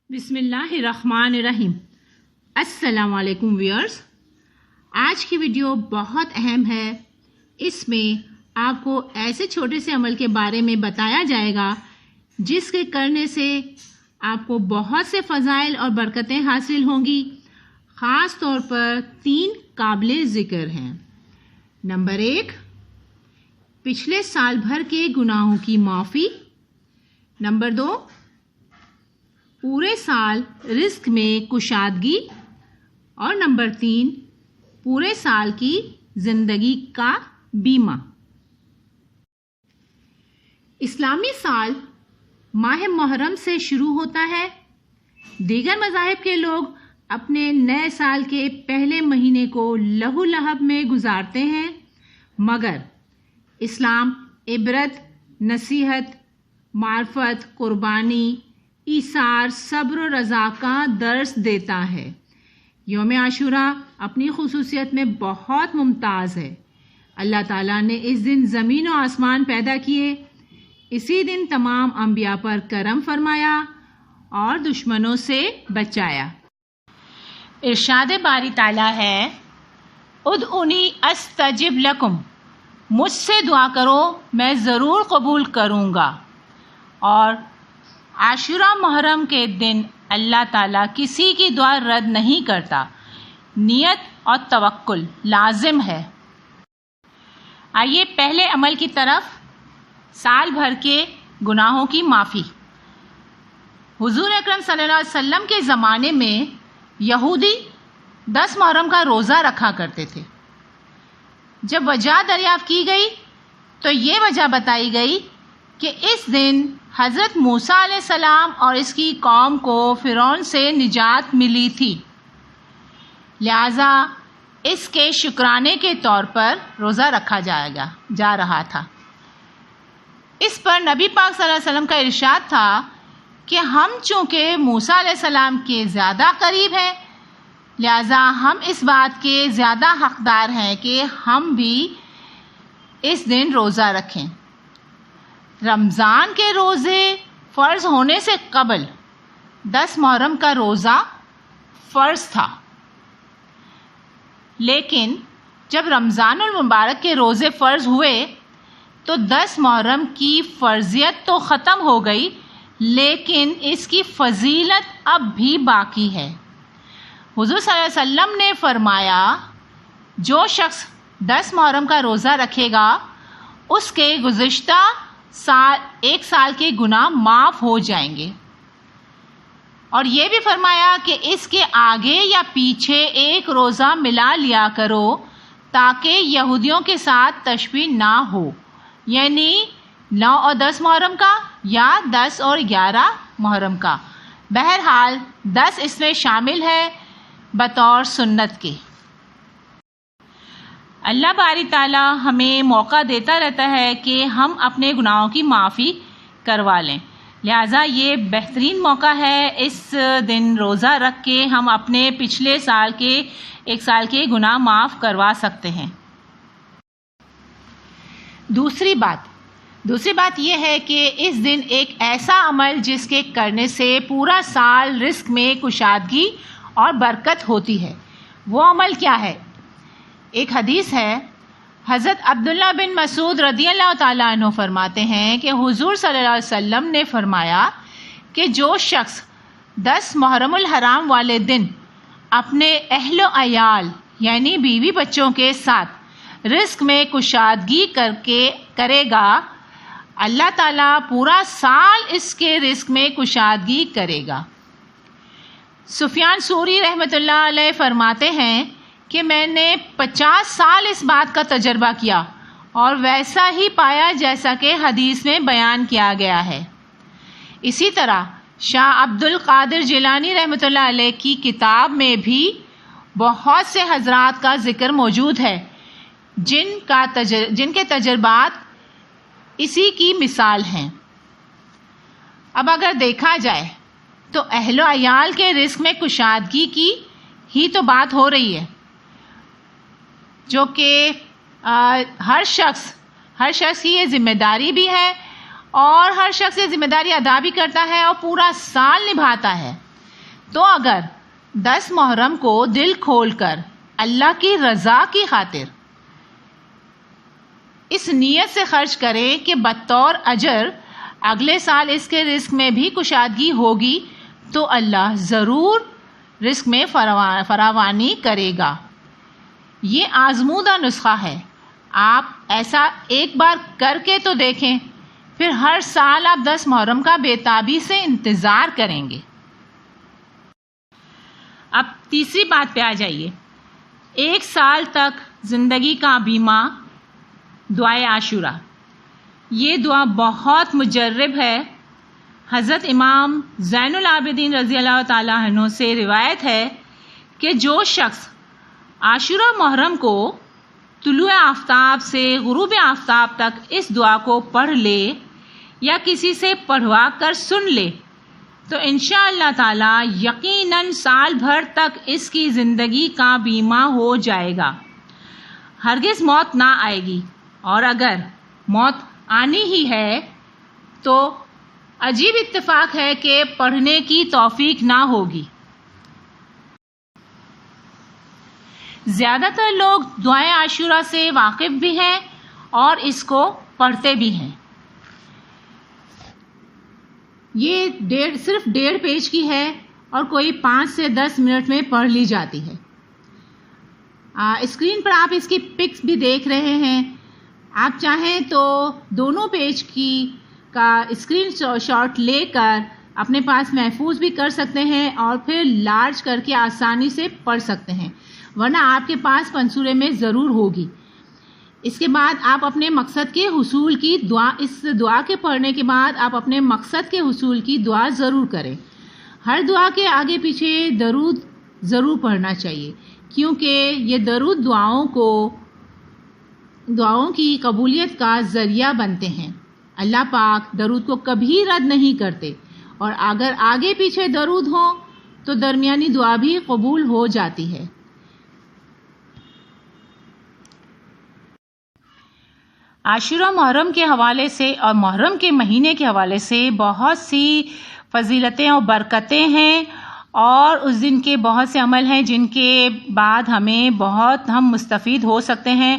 बिस्मिल्लाहिर्रहमानिर्रहीम। अस्सलाम वालेकुम व्यूअर्स। आज की वीडियो बहुत अहम है। इसमें आपको ऐसे छोटे से अमल के बारे में बताया जाएगा जिसके करने से आपको बहुत से फ़ज़ाइल और बरकतें हासिल होंगी। ख़ास तौर पर 3 काबिल ज़िक्र हैं। नंबर 1, पिछले साल भर के गुनाहों की माफ़ी। नंबर 2, पूरे साल रिस्क में कुशादगी। और नंबर 3, पूरे साल की जिंदगी का बीमा। इस्लामी साल माह मुहर्रम से शुरू होता है। दीगर मज़ाहिब के लोग अपने नए साल के पहले महीने को लहू लहब में गुजारते हैं, मगर इस्लाम इबरत, नसीहत, मार्फत, कुर्बानी, ईसार, सब्र और रज़ा का दर्स देता है। यौम आशूरा अपनी खुसूसियत में बहुत मुमताज़ है। अल्लाह ताला ने इस दिन ज़मीन और आसमान पैदा किए। इसी दिन तमाम अंबिया पर करम फरमाया और दुश्मनों से बचाया। इरशाद बारी ताला है, उदउनी अस्तजिब लकुम, मुझसे दुआ करो मैं ज़रूर कबूल करूँगा। और आशूरा मुहर्रम के दिन अल्लाह ताला किसी की दुआ रद्द नहीं करता। नियत और तवक्कुल लाजिम है। आइए पहले अमल की तरफ, साल भर के गुनाहों की माफ़ी। हुजूर अकरम सल्लल्लाहु अलैहि वसल्लम के ज़माने में यहूदी 10 मुहर्रम का रोज़ा रखा करते थे। जब वजह दरियाफ़्त की गई तो ये वजह बताई गई कि इस दिन हज़रत मूसा अलैहिस्सलाम और इसकी कौम को फ़िरौन से निजात मिली थी, लिहाजा इसके शुक्राने के तौर पर रोज़ा रखा जा रहा था। इस पर नबी पाक सल्लल्लाहु अलैहि वसल्लम का इरशाद था कि हम चूँकि मूसा अलैहिस्सलाम के ज़्यादा करीब हैं, लिहाजा हम इस बात के ज़्यादा हक़दार हैं कि हम भी इस दिन रोज़ा रखें। रमज़ान के रोज़े फ़र्ज़ होने से कबल 10 मुहर्रम का रोज़ा फ़र्ज़ था, लेकिन जब रमज़ानुल मुबारक के रोज़े फ़र्ज़ हुए तो 10 मुहर्रम की फ़र्ज़ियत तो ख़त्म हो गई, लेकिन इसकी फ़जीलत अब भी बाकी है। हुज़ूर सल्लल्लाहु अलैहि वसल्लम ने फरमाया, जो शख्स 10 मुहर्रम का रोज़ा रखेगा उसके गुज़िश्ता एक साल के गुनाह माफ़ हो जाएंगे। और ये भी फरमाया कि इसके आगे या पीछे एक रोज़ा मिला लिया करो ताकि यहूदियों के साथ तशबीह ना हो, यानी 9 और 10 मुहर्रम का या 10 और 11 मुहर्रम का। बहरहाल 10 इसमें शामिल है बतौर सुन्नत के। अल्लाह बारी ताला हमें मौका देता रहता है कि हम अपने गुनाहों की माफ़ी करवा लें, लिहाजा ये बेहतरीन मौका है। इस दिन रोज़ा रख के हम अपने पिछले साल के 1 साल के गुनाह माफ़ करवा सकते हैं। दूसरी बात यह है कि इस दिन एक ऐसा अमल जिसके करने से पूरा साल रिस्क में कुशादगी और बरकत होती है, वो अमल क्या है? एक हदीस है, हज़रत अब्दुल्ला बिन मसूद रदियल्लाहु ताला अन्हु फरमाते हैं कि हुजूर सल्लल्लाहु अलैहि वसल्लम ने फरमाया कि जो शख्स 10 मुहर्रमुल हराम वाले दिन अपने अहलो अयाल यानी बीवी बच्चों के साथ रिस्क में कुशादगी करेगा, अल्लाह ताला पूरा साल इसके रिस्क में कुशादगी करेगा। सुफियान सूरी रहमतुल्लाह अलैह फरमाते हैं कि मैंने 50 साल इस बात का तजर्बा किया और वैसा ही पाया जैसा कि हदीस में बयान किया गया है। इसी तरह शाह अब्दुल कादिर जिलानी रहमतुल्लाह अलैह की किताब में भी बहुत से हजरात का जिक्र मौजूद है जिनके तजर्बात इसी की मिसाल हैं। अब अगर देखा जाए तो अहलो अयाल के रिस्क में कुशादगी की ही तो बात हो रही है, जो कि हर शख्स की ये जिम्मेदारी भी है और हर शख्स ये जिम्मेदारी अदा भी करता है और पूरा साल निभाता है। تو اگر 10 محرم کو دل کھول کر اللہ کی رضا کی خاطر اس نیت سے خرچ کریں کہ بطور اجر اگلے سال اس کے رزق میں بھی کشادگی ہوگی، تو اللہ ضرور رزق میں فراوانی کرے گا۔ یہ آزمودہ نسخہ ہے، آپ ایسا ایک بار کر کے تو دیکھیں، پھر ہر سال آپ 10 محرم کا بے تابی سے انتظار کریں گے۔ اب تیسری بات پہ آ جائیے، 1 سال تک زندگی کا بیمہ، دعائے عاشورہ۔ یہ دعا بہت مجرب ہے۔ حضرت امام زین العابدین رضی اللہ تعالیٰ عنہ سے روایت ہے کہ جو شخص عاشورہ محرم کو طلوع آفتاب سے غروب آفتاب تک اس دعا کو پڑھ لے یا کسی سے پڑھوا کر سن لے تو انشاءاللہ تعالی یقیناً سال بھر تک اس کی زندگی کا بیمہ ہو جائے گا، ہرگز موت نہ آئے گی، اور اگر موت آنی ہی ہے تو عجیب اتفاق ہے کہ پڑھنے کی توفیق نہ ہوگی۔ زیادہ تر لوگ دعائے عاشورہ سے واقف بھی ہیں اور اس کو پڑھتے بھی ہیں۔ یہ صرف 1.5 پیج کی ہے اور کوئی 5 سے 10 منٹ میں پڑھ لی جاتی ہے۔ اسکرین پر آپ اس کی پکس بھی دیکھ رہے ہیں، آپ چاہیں تو دونوں پیج کا اسکرین شاٹ لے کر اپنے پاس محفوظ بھی کر سکتے ہیں اور پھر لارج کر کے آسانی سے پڑھ سکتے ہیں، ورنہ آپ کے پاس پنسورے میں ضرور ہوگی۔ اس کے بعد آپ اپنے مقصد کے حصول کی دعا، اس دعا کے پڑھنے کے بعد آپ اپنے مقصد کے حصول کی دعا ضرور کریں۔ ہر دعا کے آگے پیچھے درود ضرور پڑھنا چاہیے، کیونکہ یہ درود دعاؤں کی قبولیت کا ذریعہ بنتے ہیں۔ اللہ پاک درود کو کبھی رد نہیں کرتے، اور اگر آگے پیچھے درود ہوں تو درمیانی دعا بھی قبول ہو جاتی ہے۔ عاشورہ محرم کے حوالے سے اور محرم کے مہینے کے حوالے سے بہت سی فضیلتیں اور برکتیں ہیں، اور اس دن کے بہت سے عمل ہیں جن کے بعد ہم مستفید ہو سکتے ہیں۔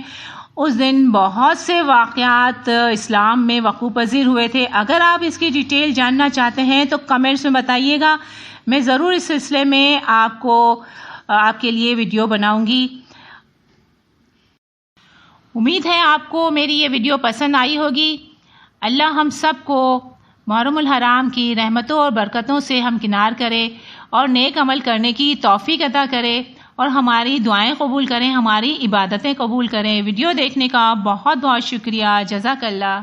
اس دن بہت سے واقعات اسلام میں وقوع پذیر ہوئے تھے۔ اگر آپ اس کی ڈیٹیل جاننا چاہتے ہیں تو کمنٹس میں بتائیے گا، میں ضرور اس سلسلے میں آپ کے لیے ویڈیو بناؤں گی۔ امید ہے آپ کو میری یہ ویڈیو پسند آئی ہوگی۔ اللہ ہم سب کو محرم الحرام کی رحمتوں اور برکتوں سے ہمکنار کرے اور نیک عمل کرنے کی توفیق عطا کرے، اور ہماری دعائیں قبول کریں، ہماری عبادتیں قبول کریں۔ ویڈیو دیکھنے کا بہت بہت شکریہ، جزاک اللہ۔